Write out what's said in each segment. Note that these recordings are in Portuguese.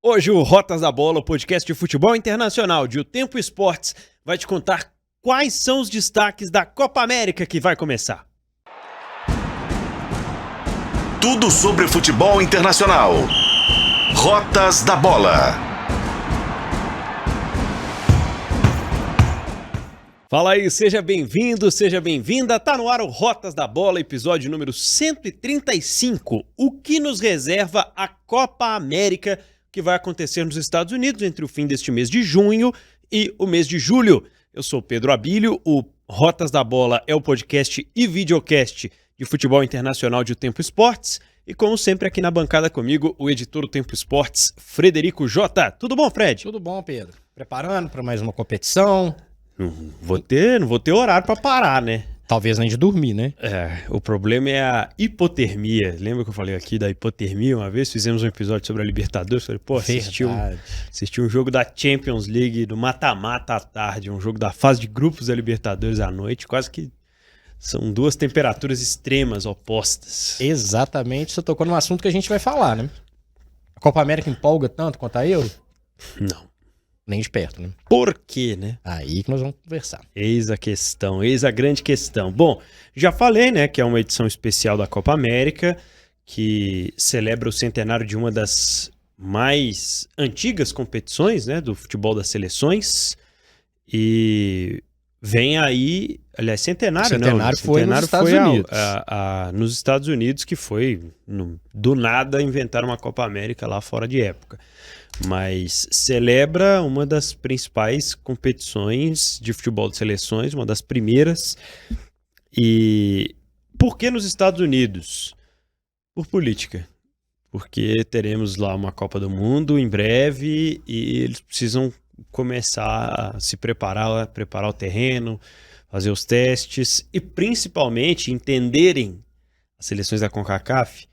Hoje o Rotas da Bola, o podcast de futebol internacional de O Tempo Esportes, vai te contar quais são os destaques da Copa América que vai começar. Tudo sobre futebol internacional. Rotas da Bola. Fala aí, seja bem-vindo, seja bem-vinda. Tá no ar o Rotas da Bola, episódio número 135. O que nos reserva a Copa América, que vai acontecer nos Estados Unidos entre o fim deste mês de junho e o mês de julho. Eu sou Pedro Abílio, o Rotas da Bola é o podcast e videocast de futebol internacional de O Tempo Esportes. E como sempre aqui na bancada comigo, o editor do Tempo Esportes, Frederico Jota. Tudo bom, Fred? Tudo bom, Pedro. Preparando para mais uma competição. Não vou ter horário para parar, né? Talvez nem de dormir, né? O problema é a hipotermia. Lembra que eu falei aqui da hipotermia uma vez? Fizemos um episódio sobre a Libertadores. Falei, pô, assisti um jogo da Champions League, do mata-mata à tarde, um jogo da fase de grupos da Libertadores à noite. Quase que são duas temperaturas extremas, opostas. Exatamente. Você tocou num assunto que a gente vai falar, né? A Copa América empolga tanto quanto a Euro? Não. Nem de perto, né? Por quê, né? Aí que nós vamos conversar. Eis a questão, eis a grande questão. Bom, já falei, né, que é uma edição especial da Copa América, que celebra o centenário de uma das mais antigas competições, né, do futebol das seleções. E vem aí, aliás, centenário foi nos Estados Unidos. Nos Estados Unidos, que foi, do nada, inventaram uma Copa América lá fora de época. Mas celebra uma das principais competições de futebol de seleções, uma das primeiras. E por que nos Estados Unidos? Por política. Porque teremos lá uma Copa do Mundo em breve e eles precisam começar a se preparar o terreno, fazer os testes e principalmente entenderem as seleções da CONCACAF.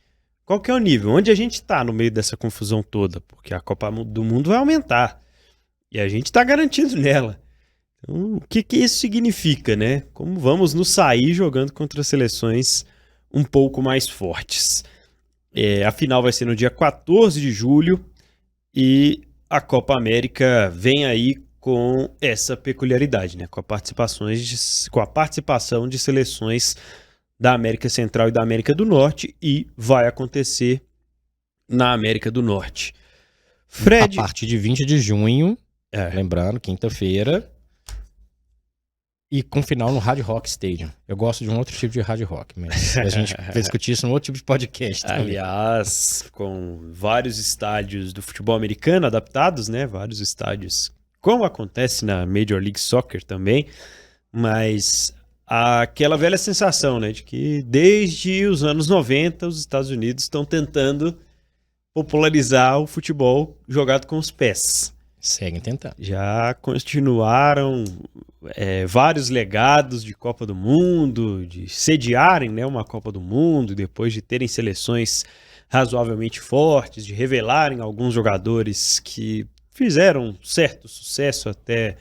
Qual que é o nível? Onde a gente está no meio dessa confusão toda? Porque a Copa do Mundo vai aumentar. E a gente está garantido nela. Então, o que isso significa, né? Como vamos nos sair jogando contra seleções um pouco mais fortes? A final vai ser no dia 14 de julho. E a Copa América vem aí com essa peculiaridade, né? Com a participação de seleções da América Central e da América do Norte, e vai acontecer na América do Norte. Fred... A partir de 20 de junho, lembrando, quinta-feira, e com final no Hard Rock Stadium. Eu gosto de um outro tipo de Hard Rock, mas a gente vai discutir isso num outro tipo de podcast também. Aliás, com vários estádios do futebol americano adaptados, né? Vários estádios, como acontece na Major League Soccer também, mas aquela velha sensação, né, de que desde os anos 90 os Estados Unidos estão tentando popularizar o futebol jogado com os pés. Seguem tentando. Já continuaram vários legados de Copa do Mundo, de sediarem, né, uma Copa do Mundo, depois de terem seleções razoavelmente fortes, de revelarem alguns jogadores que fizeram certo sucesso até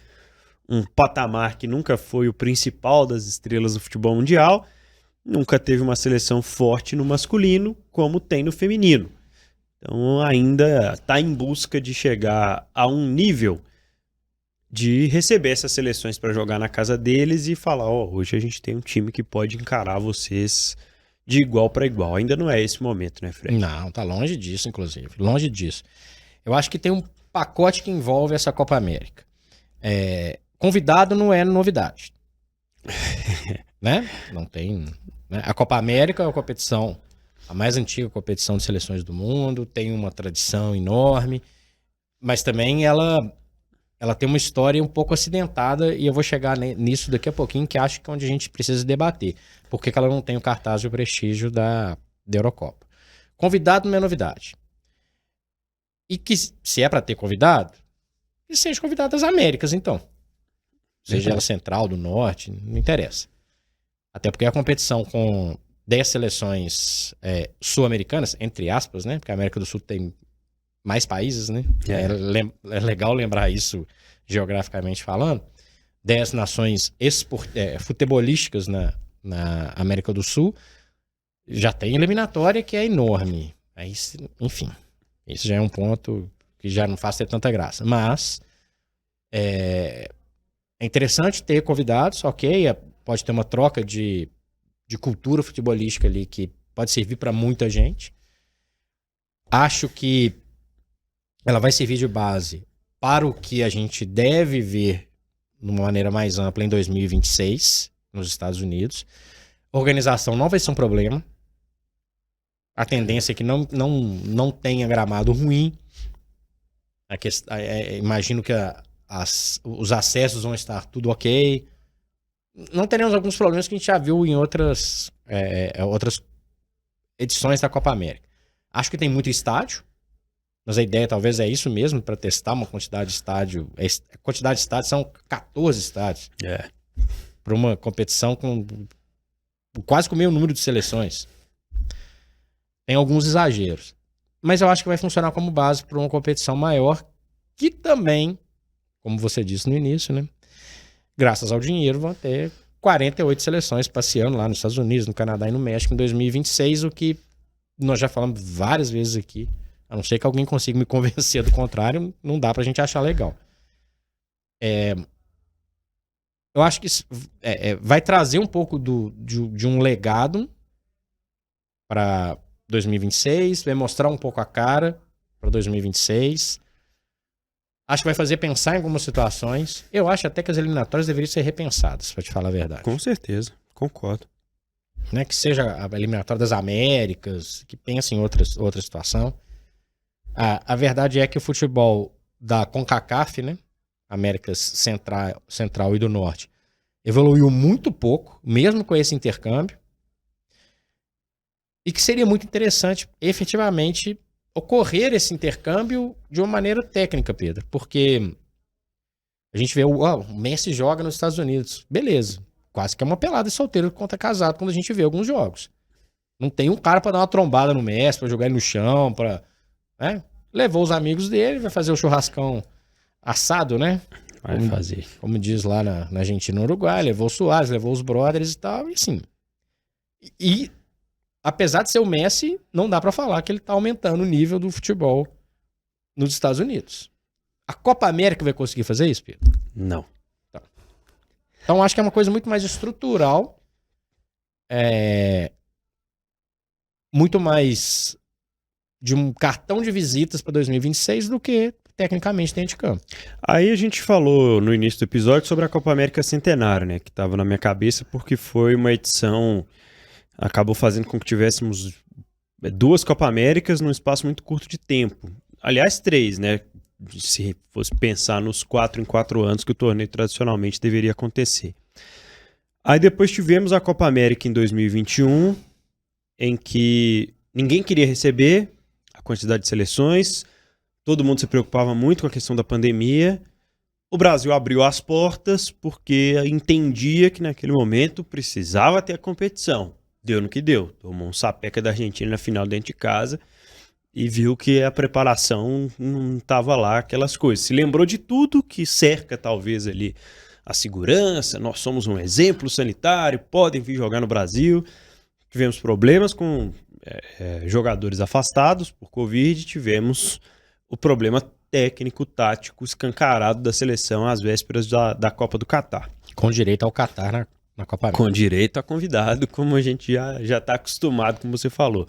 um patamar que nunca foi o principal das estrelas do futebol mundial, nunca teve uma seleção forte no masculino, como tem no feminino. Então ainda está em busca de chegar a um nível de receber essas seleções para jogar na casa deles e falar, hoje a gente tem um time que pode encarar vocês de igual para igual. Ainda não é esse momento, né, Fred? Não, tá longe disso, inclusive. Longe disso. Eu acho que tem um pacote que envolve essa Copa América. Convidado não é novidade, né? Não tem, né? A Copa América é a competição, a mais antiga competição de seleções do mundo, tem uma tradição enorme, mas também ela tem uma história um pouco acidentada e eu vou chegar nisso daqui a pouquinho, que acho que é onde a gente precisa debater. Por que ela não tem o cartaz e o prestígio da Eurocopa? Convidado não é novidade. E que se é para ter convidado, que seja convidado das Américas, então. Seja ela central, do norte, não interessa. Até porque a competição com 10 seleções sul-americanas, entre aspas, né? Porque a América do Sul tem mais países, né? É legal lembrar isso geograficamente falando. 10 nações futebolísticas na América do Sul. Já tem eliminatória que é enorme. Aí, enfim, isso já é um ponto que já não faz ter tanta graça. Mas é interessante ter convidados, ok, pode ter uma troca de cultura futebolística ali que pode servir para muita gente. Acho que ela vai servir de base para o que a gente deve ver de uma maneira mais ampla em 2026 nos Estados Unidos. A organização não vai ser um problema. A tendência é que não tenha gramado ruim. Imagino que os acessos vão estar tudo ok. Não teremos alguns problemas que a gente já viu em outras edições da Copa América. Acho que tem muito estádio, mas a ideia talvez é isso mesmo, para testar uma quantidade de estádio. A quantidade de estádios são 14 estádios. Para uma competição com quase com o meio número de seleções. Tem alguns exageros. Mas eu acho que vai funcionar como base para uma competição maior, que também, como você disse no início, né? Graças ao dinheiro, vão ter 48 seleções passeando lá nos Estados Unidos, no Canadá e no México em 2026, o que nós já falamos várias vezes aqui. A não ser que alguém consiga me convencer do contrário, não dá pra gente achar legal. Eu acho que isso vai trazer um pouco de um legado para 2026, vai mostrar um pouco a cara para 2026. Acho que vai fazer pensar em algumas situações. Eu acho até que as eliminatórias deveriam ser repensadas, para te falar a verdade. Com certeza, concordo. Né? Que seja a eliminatória das Américas, que pense em outra situação. A verdade é que o futebol da CONCACAF, né? Américas Central e do Norte, evoluiu muito pouco, mesmo com esse intercâmbio. E que seria muito interessante, efetivamente, ocorrer esse intercâmbio de uma maneira técnica, Pedro. Porque a gente vê o Messi joga nos Estados Unidos. Beleza. Quase que é uma pelada de solteiro contra casado quando a gente vê alguns jogos. Não tem um cara pra dar uma trombada no Messi, pra jogar ele no chão, né? Levou os amigos dele, vai fazer o churrascão assado, né? Vai fazer. Como diz lá na Argentina e no Uruguai, levou o Suárez, levou os brothers e tal, e assim. E apesar de ser o Messi, não dá pra falar que ele tá aumentando o nível do futebol nos Estados Unidos. A Copa América vai conseguir fazer isso, Pedro? Não. Então acho que é uma coisa muito mais estrutural, muito mais de um cartão de visitas para 2026 do que tecnicamente dentro de campo. Aí a gente falou no início do episódio sobre a Copa América Centenário, né? Que estava na minha cabeça porque foi uma edição, acabou fazendo com que tivéssemos 2 Copa Américas num espaço muito curto de tempo. Aliás, 3, né? Se fosse pensar nos 4 em 4 anos que o torneio tradicionalmente deveria acontecer. Aí depois tivemos a Copa América em 2021, em que ninguém queria receber a quantidade de seleções, todo mundo se preocupava muito com a questão da pandemia. O Brasil abriu as portas porque entendia que naquele momento precisava ter a competição. Deu no que deu. Tomou um sapeca da Argentina na final dentro de casa e viu que a preparação não estava lá, aquelas coisas. Se lembrou de tudo que cerca talvez ali a segurança, nós somos um exemplo sanitário, podem vir jogar no Brasil. Tivemos problemas com jogadores afastados por Covid, tivemos o problema técnico, tático, escancarado da seleção às vésperas da Copa do Catar. Com direito ao Catar na Copa América. Com direito a convidado, como a gente já está acostumado, como você falou.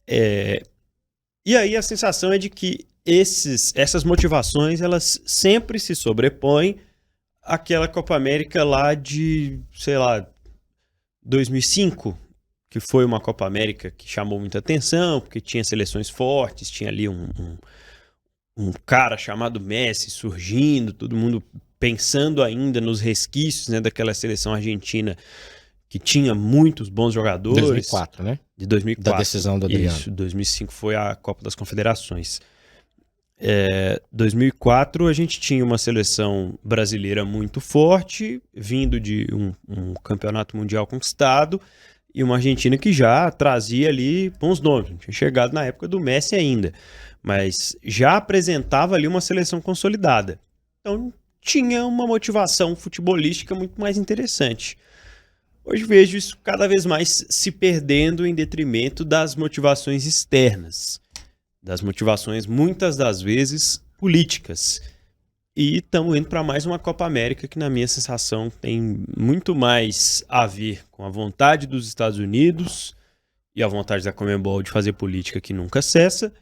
E aí a sensação é de que essas motivações, elas sempre se sobrepõem àquela Copa América lá de, sei lá, 2005, que foi uma Copa América que chamou muita atenção, porque tinha seleções fortes, tinha ali um cara chamado Messi surgindo, todo mundo pensando ainda nos resquícios, né, daquela seleção argentina que tinha muitos bons jogadores. 2004, né? De 2004. Da decisão do Adriano. Isso, 2005 foi a Copa das Confederações. 2004 a gente tinha uma seleção brasileira muito forte, vindo de um campeonato mundial conquistado, e uma Argentina que já trazia ali bons nomes. Não tinha chegado na época do Messi ainda, mas já apresentava ali uma seleção consolidada. Então tinha uma motivação futebolística muito mais interessante. Hoje vejo isso cada vez mais se perdendo em detrimento das motivações externas. das motivações, muitas das vezes, políticas. E estamos indo para mais uma Copa América que, na minha sensação, tem muito mais a ver com a vontade dos Estados Unidos e a vontade da Conmebol de fazer política que nunca cessa,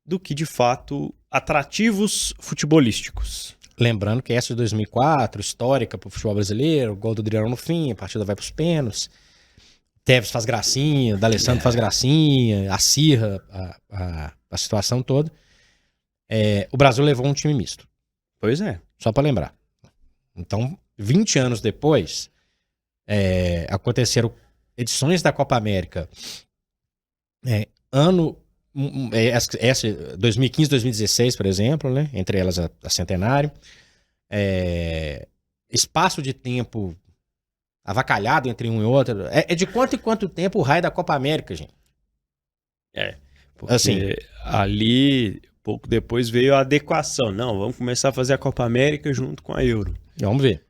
do que, de fato, atrativos futebolísticos. Lembrando que essa de 2004, histórica para o futebol brasileiro, gol do Adriano no fim, a partida vai para os pênaltis, Tevez faz gracinha, D'Alessandro faz gracinha, acirra a situação toda. O Brasil levou um time misto. Pois é. Só para lembrar. Então, 20 anos depois, aconteceram edições da Copa América. Essa 2015, 2016, por exemplo, né? Entre elas a Centenário. Espaço de tempo avacalhado entre um e outro. De quanto em quanto tempo o raio da Copa América, gente? Porque assim, ali, pouco depois, veio a adequação. Não, vamos começar a fazer a Copa América junto com a Euro. Vamos ver.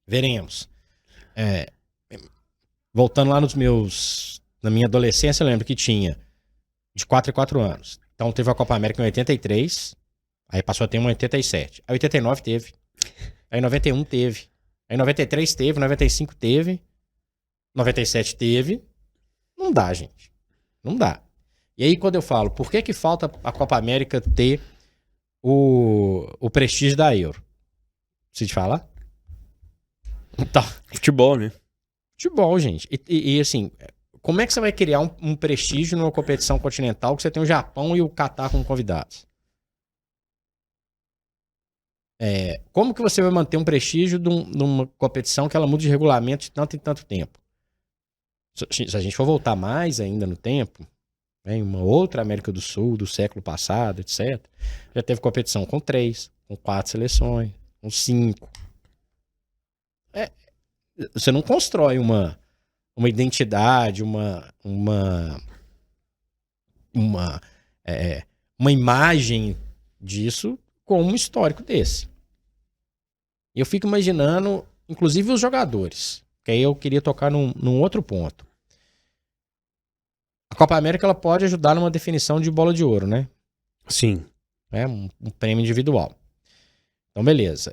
Veremos. Voltando lá na minha adolescência, eu lembro que tinha de 4 em 4 anos. Então teve a Copa América em 83, aí passou a ter uma em 87. Aí 89 teve. Aí 91 teve. Aí 93 teve, 95 teve. 97 teve. Não dá, gente. Não dá. E aí quando eu falo, por que falta a Copa América ter o prestígio da Euro? Preciso te falar? Então, Futebol, né? futebol, gente. E assim, como é que você vai criar um prestígio numa competição continental que você tem o Japão e o Catar como convidados? Como que você vai manter um prestígio numa competição que ela muda de regulamento de tanto em tanto tempo? Se a gente for voltar mais ainda no tempo, em uma outra América do Sul, do século passado, etc., já teve competição com 3, com 4 seleções, com 5. Você não constrói uma identidade, uma imagem disso com um histórico desse. E eu fico imaginando, inclusive os jogadores, que aí eu queria tocar num outro ponto. A Copa América ela pode ajudar numa definição de bola de ouro, né? Sim. Um prêmio individual. Então, beleza.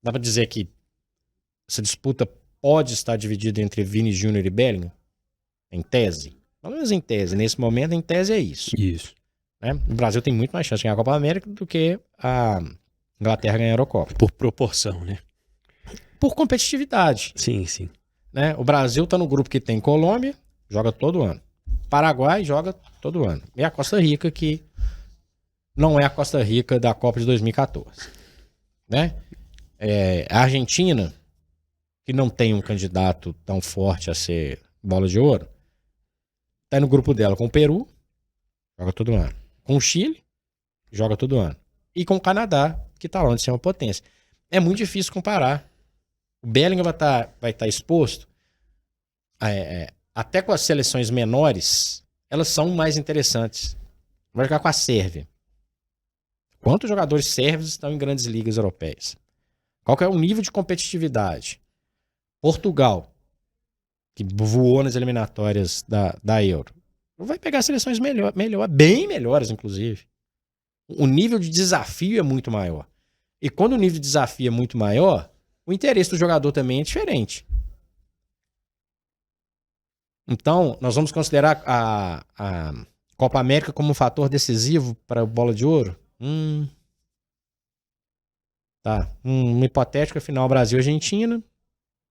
Dá pra dizer que essa disputa pode estar dividida entre Vini Júnior e Bellingham? Em tese? Pelo menos em tese. Nesse momento, em tese é isso. Isso. Né? O Brasil tem muito mais chance de ganhar a Copa América do que a Inglaterra ganhar a Eurocopa. Por proporção, né? Por competitividade. Sim, sim. Né? O Brasil tá no grupo que tem Colômbia, joga todo ano. Paraguai joga todo ano. E a Costa Rica, que não é a Costa Rica da Copa de 2014. Né? A Argentina, que não tem um candidato tão forte a ser bola de ouro, tá no grupo dela com o Peru, joga todo ano. Com o Chile, joga todo ano. E com o Canadá, que tá longe de ser uma potência. É muito difícil comparar. O Bellingham vai estar exposto. Até com as seleções menores, elas são mais interessantes. Vai jogar com a Sérvia. Quantos jogadores sérvios estão em grandes ligas europeias? Qual que é o nível de competitividade? Portugal, que voou nas eliminatórias da Euro, vai pegar seleções bem melhores, inclusive. O nível de desafio é muito maior. E quando o nível de desafio é muito maior, o interesse do jogador também é diferente. Então, nós vamos considerar a Copa América como um fator decisivo para a bola de ouro? Tá. Uma hipotética final Brasil-Argentina.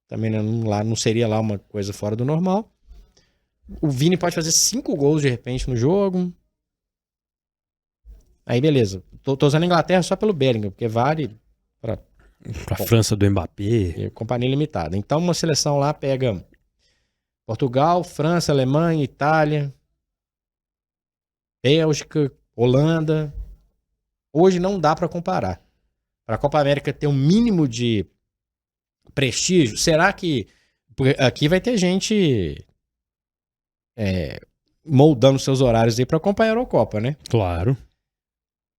Também não seria lá uma coisa fora do normal. O Vini pode fazer 5 gols de repente no jogo. Aí beleza. Tô usando a Inglaterra só pelo Bellingham, porque vale para a França do Mbappé. Companhia limitada. Então uma seleção lá pega Portugal, França, Alemanha, Itália, Bélgica, Holanda. Hoje não dá para comparar. Para a Copa América ter um mínimo de prestígio, será que... Porque aqui vai ter gente moldando seus horários aí para acompanhar a Eurocopa, né? Claro.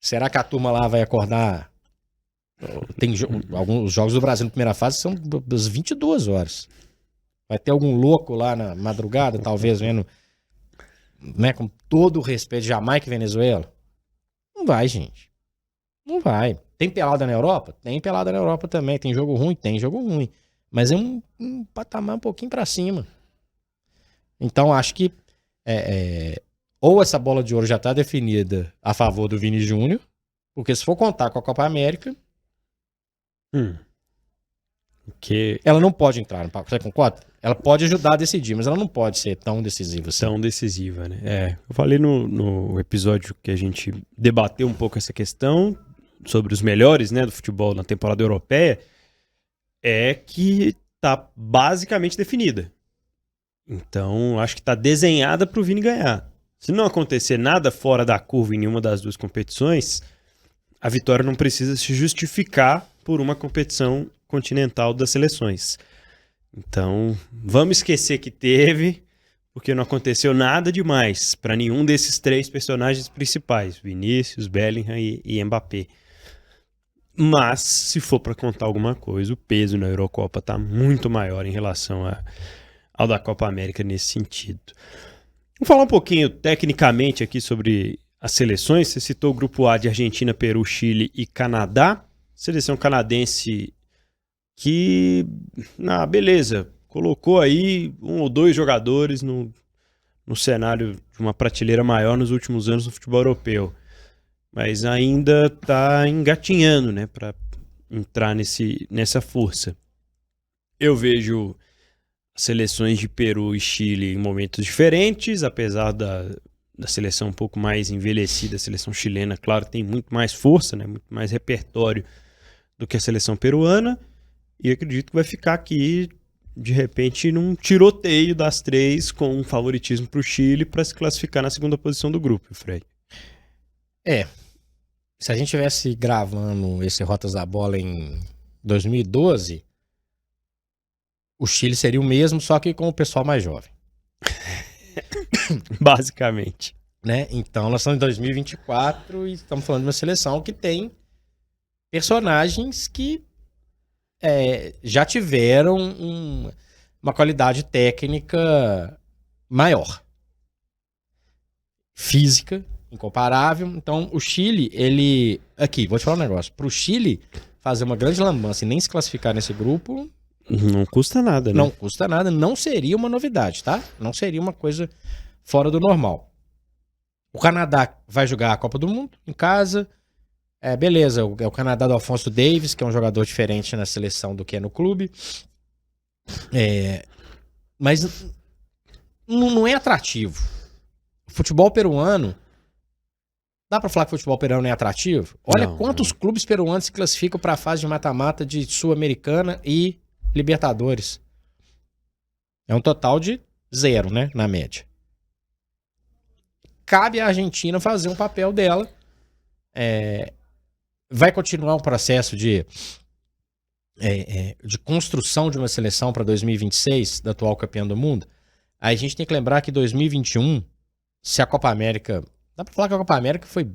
Será que a turma lá vai acordar? Alguns jogos do Brasil na primeira fase são das 22 horas. Vai ter algum louco lá na madrugada, talvez vendo, né, com todo o respeito, Jamaica e Venezuela? Não vai, gente. Não vai. Tem pelada na Europa? Tem pelada na Europa também. Tem jogo ruim? Tem jogo ruim. Mas é um patamar um pouquinho pra cima. Então, acho que ou essa bola de ouro já tá definida a favor do Vini Júnior, porque se for contar com a Copa América, ela não pode entrar no pacote. Você concorda? Ela pode ajudar a decidir, mas ela não pode ser tão decisiva assim. Tão decisiva, né? Eu falei no episódio que a gente debateu um pouco essa questão sobre os melhores, né, do futebol na temporada europeia, que tá basicamente definida. Então, acho que tá desenhada pro Vini ganhar. Se não acontecer nada fora da curva em nenhuma das duas competições, a vitória não precisa se justificar por uma competição continental das seleções. Então, vamos esquecer que teve, porque não aconteceu nada demais para nenhum desses três personagens principais, Vinícius, Bellingham e Mbappé. Mas, se for para contar alguma coisa, o peso na Eurocopa está muito maior em relação ao da Copa América nesse sentido. Vamos falar um pouquinho tecnicamente aqui sobre as seleções. Você citou o grupo A de Argentina, Peru, Chile e Canadá. Seleção canadense que, beleza, colocou aí um ou dois jogadores no cenário de uma prateleira maior nos últimos anos no futebol europeu. Mas ainda está engatinhando, né, para entrar nessa força. Eu vejo seleções de Peru e Chile em momentos diferentes, apesar da seleção um pouco mais envelhecida, a seleção chilena, claro, tem muito mais força, né, muito mais repertório do que a seleção peruana, e acredito que vai ficar aqui, de repente, num tiroteio das três, com um favoritismo para o Chile para se classificar na segunda posição do grupo, Fred. Se a gente tivesse gravando esse Rotas da Bola em 2012, o Chile seria o mesmo, só que com o pessoal mais jovem. Basicamente. Né? Então, nós estamos em 2024 e estamos falando de uma seleção que tem personagens que já tiveram uma qualidade técnica maior. Física, incomparável. Então, o Chile, Aqui, vou te falar um negócio. Pro Chile fazer uma grande lambança e nem se classificar nesse grupo... Não custa nada, né? Não custa nada. Não seria uma novidade, tá? Não seria uma coisa fora do normal. O Canadá vai jogar a Copa do Mundo em casa. Beleza, é o Canadá do Alphonso Davies, que é um jogador diferente na seleção do que é no clube. Mas não é atrativo. O futebol peruano... Dá pra falar que o futebol peruano é atrativo? Olha quantos clubes peruanos se classificam para a fase de mata-mata de Sul-Americana e Libertadores. É um total de 0, né? Na média. Cabe à Argentina fazer um papel dela. Vai continuar um processo de construção de uma seleção para 2026, da atual campeã do mundo. Aí a gente tem que lembrar que 2021, se a Copa América... Dá pra falar que a Copa América foi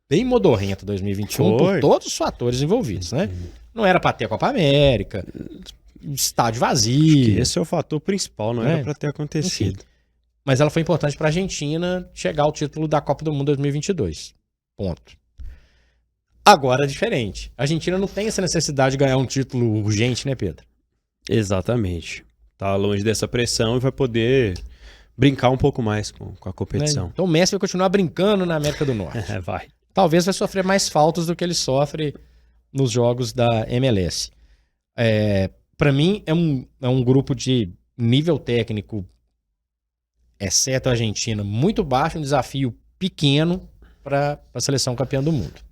bem modorrenta 2021 por todos os fatores envolvidos, né? Não era pra ter a Copa América, estádio vazio. Esse é o fator principal, não era pra ter acontecido. Enfim. Mas ela foi importante pra Argentina chegar ao título da Copa do Mundo 2022. Ponto. Agora é diferente. A Argentina não tem essa necessidade de ganhar um título urgente, né, Pedro? Exatamente. Tá longe dessa pressão e vai poder... brincar um pouco mais com a competição. Então o Messi vai continuar brincando na América do Norte. Vai. Talvez vai sofrer mais faltas do que ele sofre nos jogos da MLS. Para mim, é um grupo de nível técnico, exceto a Argentina, muito baixo, um desafio pequeno para a seleção campeã do mundo.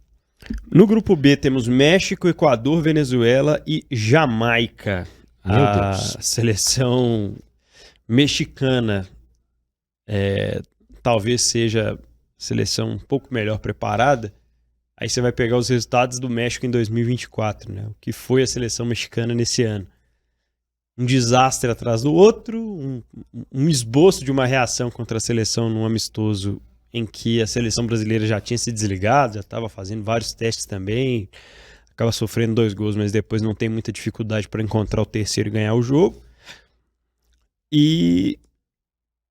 No grupo B temos México, Equador, Venezuela e Jamaica. Meu Deus. A seleção mexicana talvez seja a seleção um pouco melhor preparada. Aí você vai pegar os resultados do México em 2024, né? O que foi a seleção mexicana nesse ano. Um desastre atrás do outro, um esboço de uma reação contra a seleção num amistoso em que a seleção brasileira já tinha se desligado, já estava fazendo vários testes também, acaba sofrendo 2 gols, mas depois não tem muita dificuldade para encontrar o terceiro e ganhar o jogo. E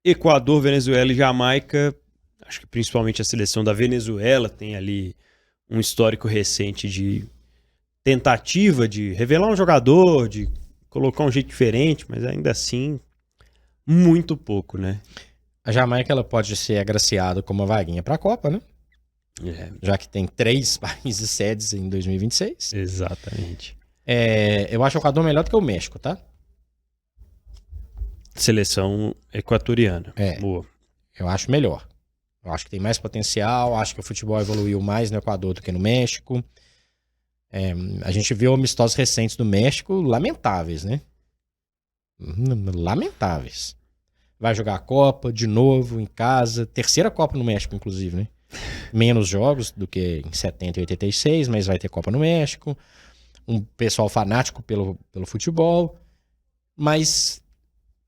Equador, Venezuela e Jamaica, acho que principalmente a seleção da Venezuela tem ali um histórico recente de tentativa de revelar um jogador, de colocar um jeito diferente, mas ainda assim, muito pouco, né? A Jamaica ela pode ser agraciada com uma vaguinha para a Copa, né? Já que tem 3 países sedes em 2026. Exatamente. Eu acho o Equador melhor do que o México, tá? Seleção equatoriana. Boa. Eu acho melhor. Eu acho que tem mais potencial, acho que o futebol evoluiu mais no Equador do que no México. A gente viu amistosos recentes do México lamentáveis, né? Lamentáveis. Vai jogar a Copa de novo em casa. 3ª Copa no México, inclusive, né? Menos jogos do que em 70 e 86, mas vai ter Copa no México. Um pessoal fanático pelo futebol. Mas...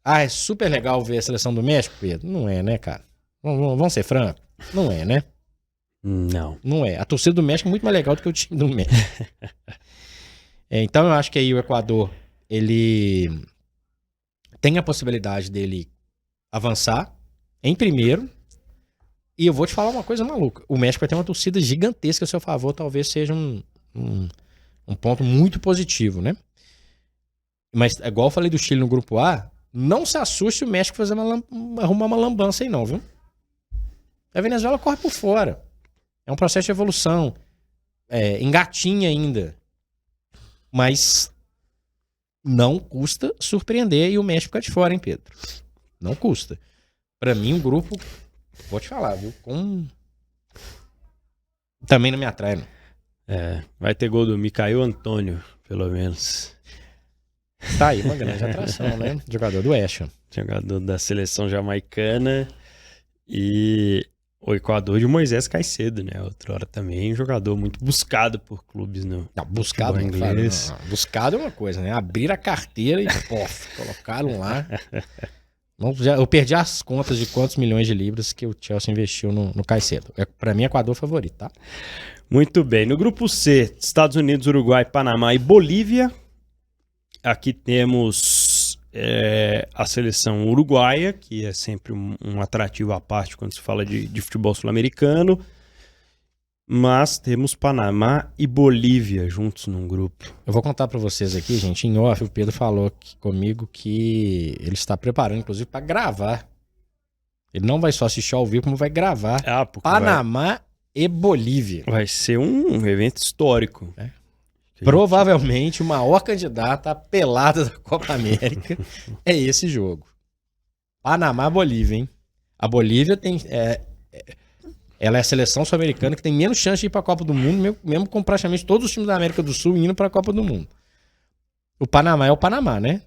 é super legal ver a seleção do México, Pedro? Não é, né, cara? Vamos ser francos? Não é, né? Não. Não é. A torcida do México é muito mais legal do que o time do México. Então eu acho que aí o Equador, ele tem a possibilidade dele avançar em primeiro. E eu vou te falar uma coisa maluca. O México vai ter uma torcida gigantesca a seu favor, talvez seja um ponto muito positivo, né? Mas, igual eu falei do Chile no grupo A, não se assuste se o México arrumar uma lambança aí não, viu? A Venezuela corre por fora. É um processo de evolução. Engatinha ainda. Mas não custa surpreender e o México ficar de fora, hein, Pedro? Não custa. Pra mim, um grupo... Vou te falar, viu? Também não me atrai, não. Vai ter gol do Micael Antônio, pelo menos. Tá aí uma grande atração, né? Jogador do West Ham. Jogador da seleção jamaicana. E o Equador de Moisés Caicedo, né? Outra hora também, um jogador muito buscado por clubes no buscado inglês. Não. Buscado é uma coisa, né? Abrir a carteira e colocaram lá. Eu perdi as contas de quantos milhões de libras que o Chelsea investiu no Caicedo. Pra mim, Equador favorito, tá? Muito bem. No grupo C, Estados Unidos, Uruguai, Panamá e Bolívia. Aqui temos a seleção uruguaia, que é sempre um atrativo à parte quando se fala de futebol sul-americano. Mas temos Panamá e Bolívia juntos num grupo. Eu vou contar pra vocês aqui, gente, em off, o Pedro falou comigo que ele está preparando, inclusive, pra gravar. Ele não vai só assistir ao vivo, como vai gravar Panamá e Bolívia. Vai ser um evento histórico. Provavelmente o maior candidato à pelada da Copa América é esse jogo. Panamá-Bolívia, hein? A Bolívia tem... ela é a seleção sul-americana que tem menos chance de ir para a Copa do Mundo, mesmo com praticamente todos os times da América do Sul indo para a Copa do Mundo. O Panamá é o Panamá, né?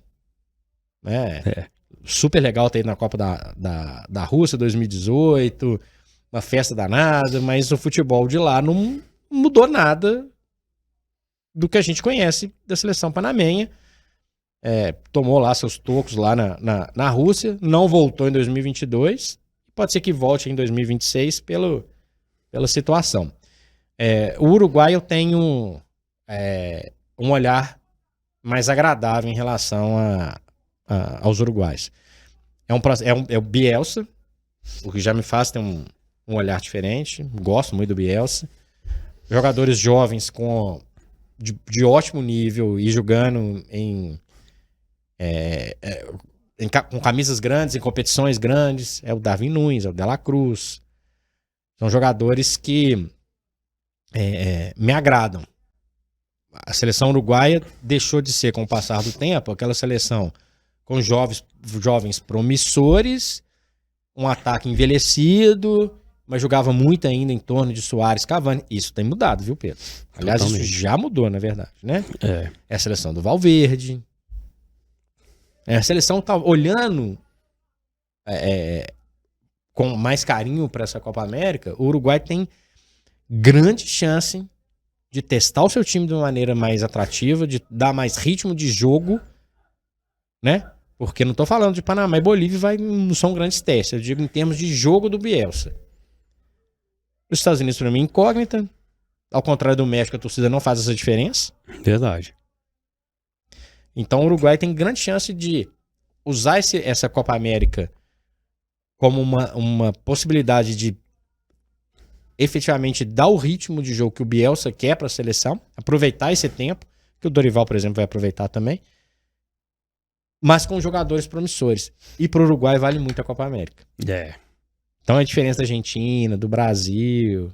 Super legal ter ido na Copa da Rússia 2018, uma festa danada, mas o futebol de lá não mudou nada do que a gente conhece da seleção panamenha. Tomou lá seus tocos lá na Rússia, não voltou em 2022. Pode ser que volte em 2026 pela situação. O Uruguai eu tenho um olhar mais agradável em relação aos uruguaios. É o Bielsa, o que já me faz ter um olhar diferente. Gosto muito do Bielsa. Jogadores jovens de ótimo nível e jogando com camisas grandes, em competições grandes. É o Darwin Núñez, é o De La Cruz. São jogadores que me agradam. A seleção uruguaia deixou de ser, com o passar do tempo, aquela seleção com jovens promissores, um ataque envelhecido, mas jogava muito ainda em torno de Suárez, Cavani. Isso tem mudado, viu, Pedro? Aliás, totalmente. Isso já mudou, na verdade, né? É a seleção do Valverde. A seleção tá olhando com mais carinho para essa Copa América. O Uruguai tem grande chance de testar o seu time de uma maneira mais atrativa, de dar mais ritmo de jogo, né? Porque não tô falando de Panamá e Bolívia, não são grandes testes. Eu digo em termos de jogo do Bielsa. Os Estados Unidos, para mim, incógnita. Ao contrário do México, a torcida não faz essa diferença. Verdade. Então o Uruguai tem grande chance de usar essa Copa América como uma possibilidade de efetivamente dar o ritmo de jogo que o Bielsa quer para a seleção, aproveitar esse tempo, que o Dorival, por exemplo, vai aproveitar também, mas com jogadores promissores. E para o Uruguai vale muito a Copa América. Então a diferença da Argentina, do Brasil,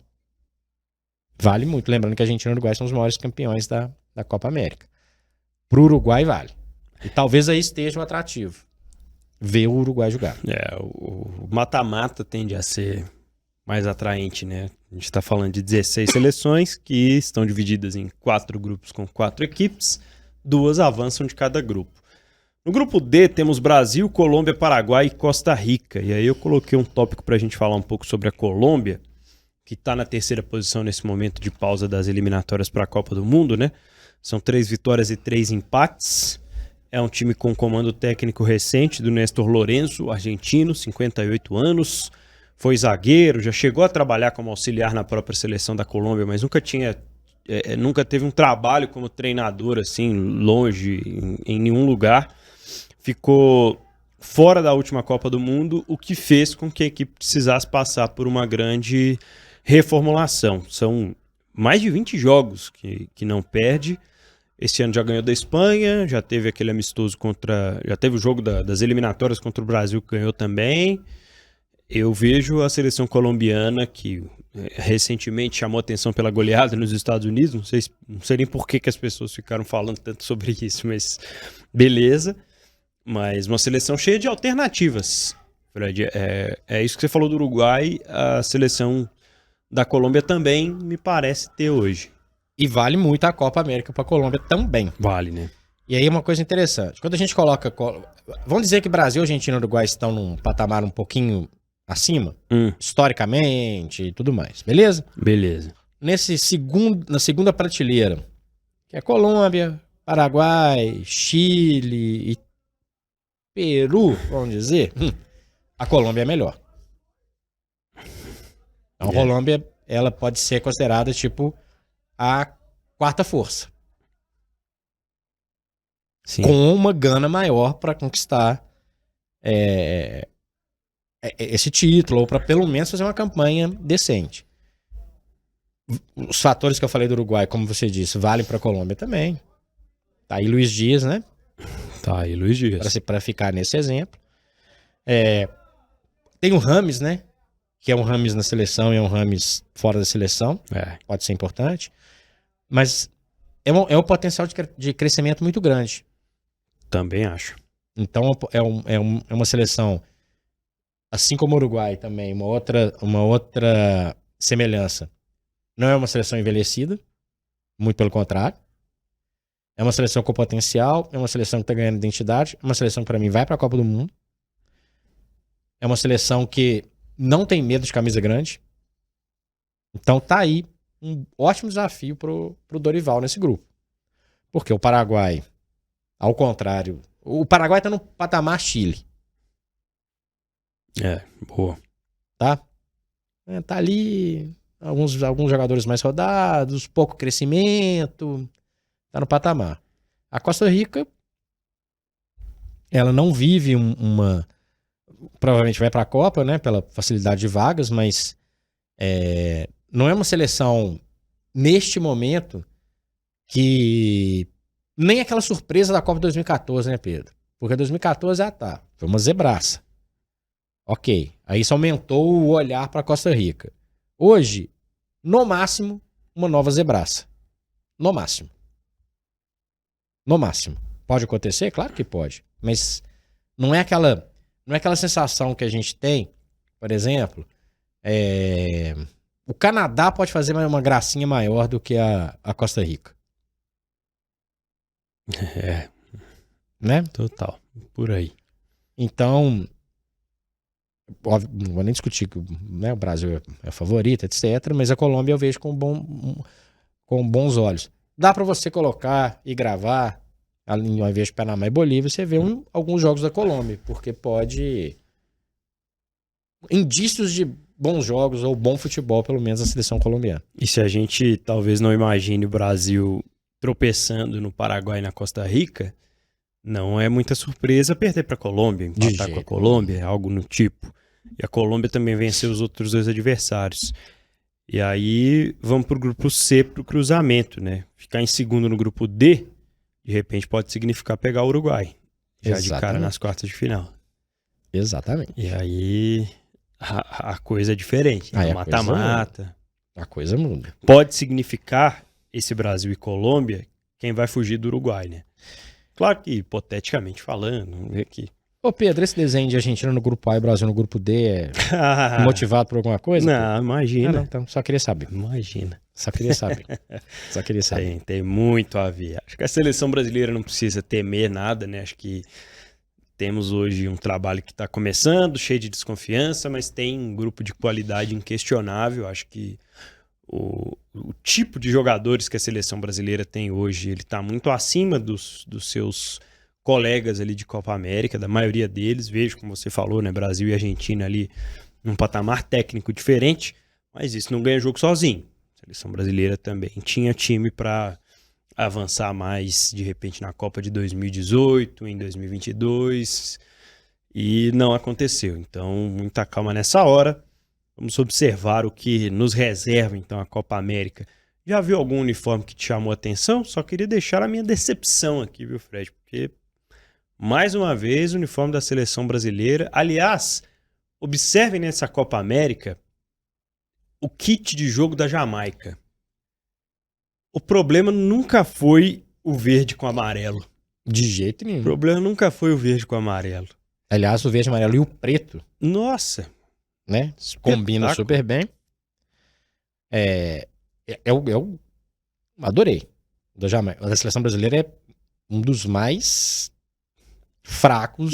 vale muito. Lembrando que a Argentina e o Uruguai são os maiores campeões da Copa América. Para o Uruguai vale. E talvez aí esteja o atrativo. Ver o Uruguai jogar. O mata-mata tende a ser mais atraente, né? A gente está falando de 16 seleções que estão divididas em 4 grupos com 4 equipes, 2 avançam de cada grupo. No grupo D temos Brasil, Colômbia, Paraguai e Costa Rica. E aí eu coloquei um tópico para a gente falar um pouco sobre a Colômbia, que está na terceira posição nesse momento de pausa das eliminatórias para a Copa do Mundo, né? São 3 vitórias e 3 empates. É um time com comando técnico recente do Néstor Lorenzo, argentino, 58 anos. Foi zagueiro, já chegou a trabalhar como auxiliar na própria seleção da Colômbia, mas nunca teve um trabalho como treinador, assim, longe, em nenhum lugar. Ficou fora da última Copa do Mundo, o que fez com que a equipe precisasse passar por uma grande reformulação. São mais de 20 jogos que não perde. Esse ano já ganhou da Espanha, já teve aquele amistoso já teve o jogo das eliminatórias contra o Brasil que ganhou também. Eu vejo a seleção colombiana, que recentemente chamou atenção pela goleada nos Estados Unidos, não sei nem por que as pessoas ficaram falando tanto sobre isso, mas beleza. Mas uma seleção cheia de alternativas, Fred. É isso que você falou do Uruguai, a seleção da Colômbia também me parece ter hoje. E vale muito a Copa América para a Colômbia também. Vale, né? E aí uma coisa interessante. Quando a gente coloca... Vamos dizer que Brasil, Argentina e Uruguai estão num patamar um pouquinho acima, historicamente e tudo mais. Beleza? Beleza. Na segunda prateleira, que é Colômbia, Paraguai, Chile e Peru, vamos dizer, a Colômbia é melhor. Então a Colômbia, ela pode ser considerada tipo a quarta força. Sim. Com uma gana maior para conquistar esse título, ou para pelo menos fazer uma campanha decente. Os fatores que eu falei do Uruguai, como você disse, valem para a Colômbia também. Tá aí Luiz Dias, né? Tá aí Luiz Dias. Para ficar nesse exemplo. Tem o Rames, né? Que é um Rames na seleção e é um Rames fora da seleção. Pode ser importante. Mas é um potencial de crescimento muito grande. Também acho. Então é uma seleção, assim como o Uruguai também, uma outra semelhança. Não é uma seleção envelhecida, muito pelo contrário. É uma seleção com potencial, é uma seleção que está ganhando identidade, é uma seleção que para mim vai para a Copa do Mundo. É uma seleção que não tem medo de camisa grande. Então tá aí um ótimo desafio pro Dorival nesse grupo. Porque o Paraguai, ao contrário, o Paraguai tá no patamar Chile. Boa. Tá? Tá ali alguns jogadores mais rodados, pouco crescimento, tá no patamar. A Costa Rica, ela não vive provavelmente vai para a Copa, né, pela facilidade de vagas, mas não é uma seleção neste momento que nem aquela surpresa da Copa 2014, né, Pedro? Porque 2014 foi uma zebraça. Ok, aí isso aumentou o olhar para Costa Rica. Hoje, no máximo, uma nova zebraça. No máximo. Pode acontecer? Claro que pode. Mas não é aquela sensação que a gente tem, por exemplo, o Canadá pode fazer uma gracinha maior do que a Costa Rica. Né? Total. Por aí. Então, óbvio, não vou nem discutir que o Brasil é favorito, etc. Mas a Colômbia eu vejo com bons olhos. Dá para você colocar e gravar, ao invés de Panamá e Bolívia, você vê alguns jogos da Colômbia, porque pode... Indícios de bons jogos ou bom futebol, pelo menos, a seleção colombiana. E se a gente talvez não imagine o Brasil tropeçando no Paraguai e na Costa Rica, não é muita surpresa perder para a Colômbia, empatar com a Colômbia, algo no tipo. E a Colômbia também venceu os outros 2 adversários. E aí vamos pro grupo C, pro cruzamento, né? Ficar em segundo no grupo D, de repente pode significar pegar o Uruguai. Já de cara nas quartas de final. Exatamente. E aí a coisa é diferente. Aí a mata-mata. A coisa muda. Pode significar esse Brasil e Colômbia quem vai fugir do Uruguai, né? Claro que, hipoteticamente falando, vamos ver aqui. Ô Pedro, esse desenho de Argentina no grupo A e Brasil no grupo D é motivado por alguma coisa? Não, imagina. Não, então, só queria saber. Imagina. Só queria saber. Só queria saber. Tem muito a ver. Acho que a seleção brasileira não precisa temer nada, né? Acho que temos hoje um trabalho que está começando, cheio de desconfiança, mas tem um grupo de qualidade inquestionável. Acho que o tipo de jogadores que a seleção brasileira tem hoje, ele está muito acima dos seus colegas ali de Copa América, da maioria deles. Vejo, como você falou, né, Brasil e Argentina ali num patamar técnico diferente, mas isso não ganha jogo sozinho. A seleção brasileira também tinha time para avançar mais, de repente, na Copa de 2018, em 2022, e não aconteceu. Então, muita calma nessa hora. Vamos observar o que nos reserva, então, a Copa América. Já viu algum uniforme que te chamou a atenção? Só queria deixar a minha decepção aqui, viu, Fred? Porque, mais uma vez, o uniforme da seleção brasileira. Aliás, observem nessa Copa América o kit de jogo da Jamaica. O problema nunca foi o verde com amarelo. De jeito nenhum. O problema nunca foi o verde com amarelo. Aliás, o verde, amarelo e o preto. Nossa! Né? Combina super bem. Eu adorei. Da Jamaica. A seleção brasileira é um dos mais fracos.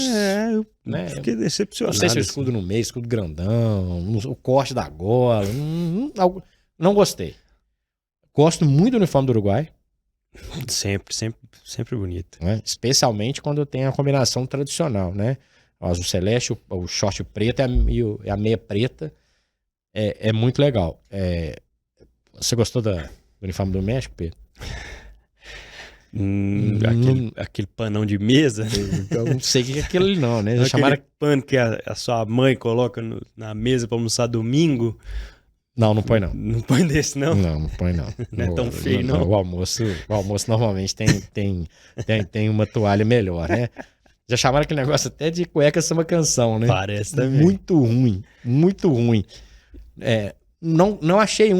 Eu né? fiquei decepcionado. Não sei se o escudo no meio, escudo grandão, o corte da gola. Não gostei. Gosto muito do uniforme do Uruguai. Sempre bonito. Né? Especialmente quando tem a combinação tradicional, né? O azul celeste, o short preto e a meia preta. É muito legal. Você gostou do uniforme do México, Pedro? Aquele panão de mesa? Eu não sei o que é aquilo ali não, né? Aquele pano que a sua mãe coloca na mesa para almoçar domingo. Não põe não. Não põe desse, não? Não põe não. Não é tão feio, não. O almoço normalmente tem uma toalha melhor, né? Já chamaram aquele negócio até de cueca samba canção, né? Parece também. Muito ruim, muito ruim. Não achei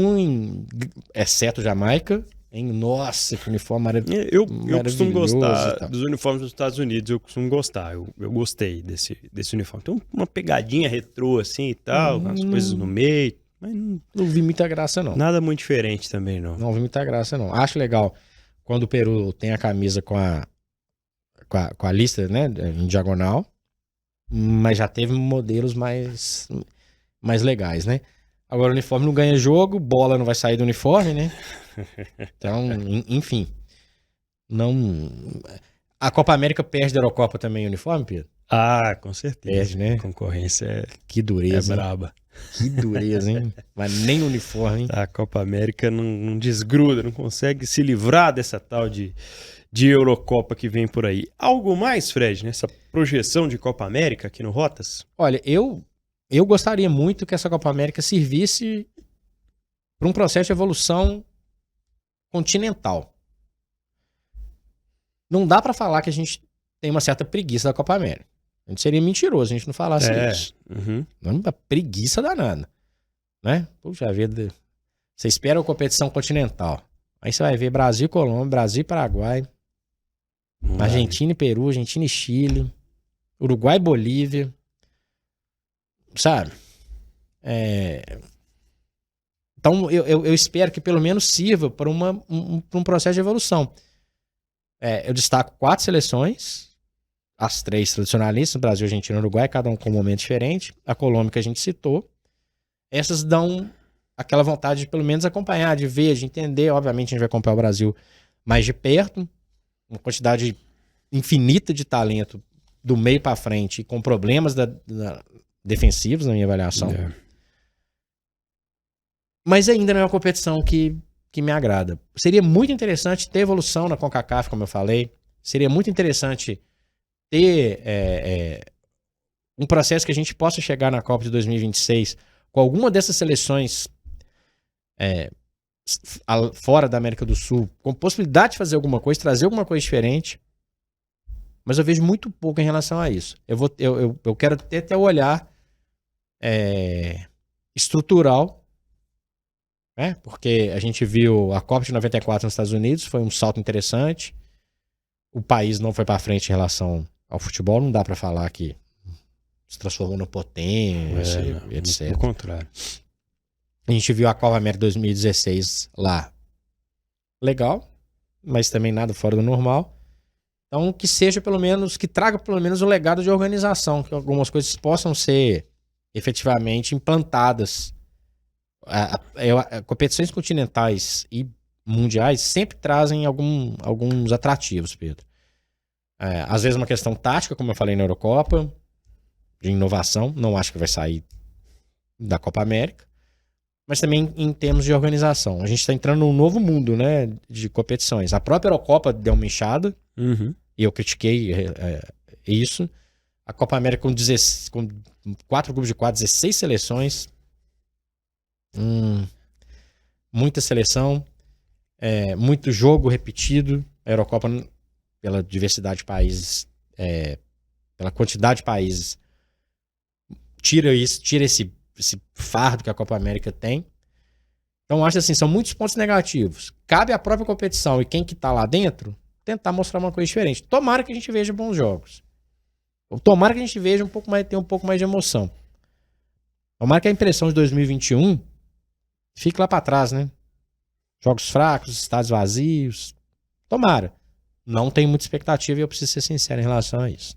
exceto Jamaica. Nossa, que uniforme maravilhoso. Eu costumo gostar dos uniformes dos Estados Unidos, eu costumo gostar. Eu gostei desse uniforme. Tem uma pegadinha retrô assim e tal, umas coisas no meio. Mas não vi muita graça, não. Nada muito diferente também, não. Não vi muita graça, não. Acho legal quando o Peru tem a camisa com a lista, né, em diagonal, mas já teve modelos mais legais, né? Agora o uniforme não ganha jogo, bola não vai sair do uniforme, né? Então, enfim. A Copa América perde da Eurocopa também o uniforme, Pedro? Ah, com certeza. Perde, né? A concorrência que dureza, é braba. Que dureza, hein? Mas nem uniforme, hein? A Copa América não desgruda, não consegue se livrar dessa tal de Eurocopa que vem por aí. Algo mais, Fred, nessa projeção de Copa América aqui no Rotas? Olha, eu gostaria muito que essa Copa América servisse para um processo de evolução continental. Não dá para falar que a gente tem uma certa preguiça da Copa América. A gente seria mentiroso se a gente não falasse isso. Uhum. Não é uma preguiça danada. Né? Puxa vida. Você espera uma competição continental. Aí você vai ver Brasil e Colômbia, Brasil e Paraguai, Argentina e Peru, Argentina e Chile, Uruguai e Bolívia. Sabe? Então eu espero que pelo menos sirva para um processo de evolução. Eu destaco 4 seleções, as 3 tradicionalistas, Brasil, Argentina e Uruguai, cada um com um momento diferente. A Colômbia que a gente citou. Essas dão aquela vontade de pelo menos acompanhar, de ver, de entender. Obviamente a gente vai acompanhar o Brasil mais de perto, uma quantidade infinita de talento do meio para frente, com problemas defensivos na minha avaliação. Mas ainda não é uma competição que me agrada. Seria muito interessante ter evolução na CONCACAF, como eu falei. Seria muito interessante ter um processo que a gente possa chegar na Copa de 2026 com alguma dessas seleções fora da América do Sul, com possibilidade de fazer alguma coisa, trazer alguma coisa diferente. Mas eu vejo muito pouco em relação a isso. Eu quero ter até o olhar estrutural, né? Porque a gente viu a Copa de 94 nos Estados Unidos, foi um salto interessante. O país não foi para frente em relação ao futebol, não dá para falar que se transformou no potência, etc. Pelo contrário. A gente viu a Copa América 2016 lá. Legal, mas também nada fora do normal. Então, que seja pelo menos, que traga pelo menos o legado de organização, que algumas coisas possam ser efetivamente implantadas. Competições continentais e mundiais sempre trazem alguns atrativos, Pedro. Às vezes uma questão tática, como eu falei na Eurocopa, de inovação, não acho que vai sair da Copa América, mas também em termos de organização. A gente está entrando num novo mundo, né, de competições. A própria Eurocopa deu uma inchada, e eu critiquei isso. A Copa América com 4 grupos de 4, 16 seleções. Muita seleção, muito jogo repetido. A Eurocopa, pela diversidade de países, pela quantidade de países, tira esse fardo que a Copa América tem. Então, acho assim, são muitos pontos negativos. Cabe à própria competição e quem que tá lá dentro tentar mostrar uma coisa diferente. Tomara que a gente veja bons jogos. Tomara que a gente veja tenha um pouco mais de emoção. Tomara que a impressão de 2021 fique lá pra trás, né? Jogos fracos, estádios vazios. Tomara. Não tenho muita expectativa e eu preciso ser sincero em relação a isso.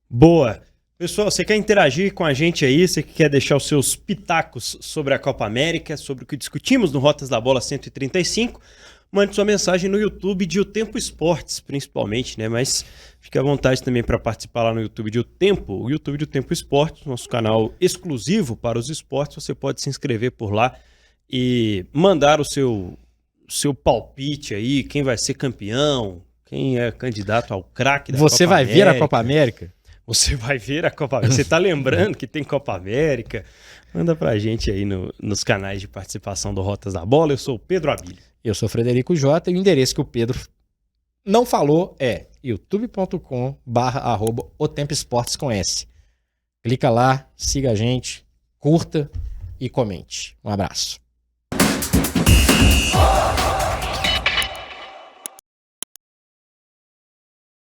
Boa. Pessoal, você quer interagir com a gente aí? Você quer deixar os seus pitacos sobre a Copa América, sobre o que discutimos no Rotas da Bola 135? Mande sua mensagem no YouTube de O Tempo Esportes, principalmente, né? Mas fique à vontade também para participar lá no YouTube de O Tempo. O YouTube de O Tempo Esportes, nosso canal exclusivo para os esportes. Você pode se inscrever por lá e mandar o seu palpite aí, quem vai ser campeão, quem é candidato ao craque da Copa América. Você vai ver a Copa América? Você vai ver a Copa América. Você tá lembrando que tem Copa América? Manda pra gente aí nos canais de participação do Rotas da Bola. Eu sou o Pedro Abílio. Eu sou o Frederico Jota e o endereço que o Pedro não falou é youtube.com/otempoesportes com S. Clica lá, siga a gente, curta e comente. Um abraço.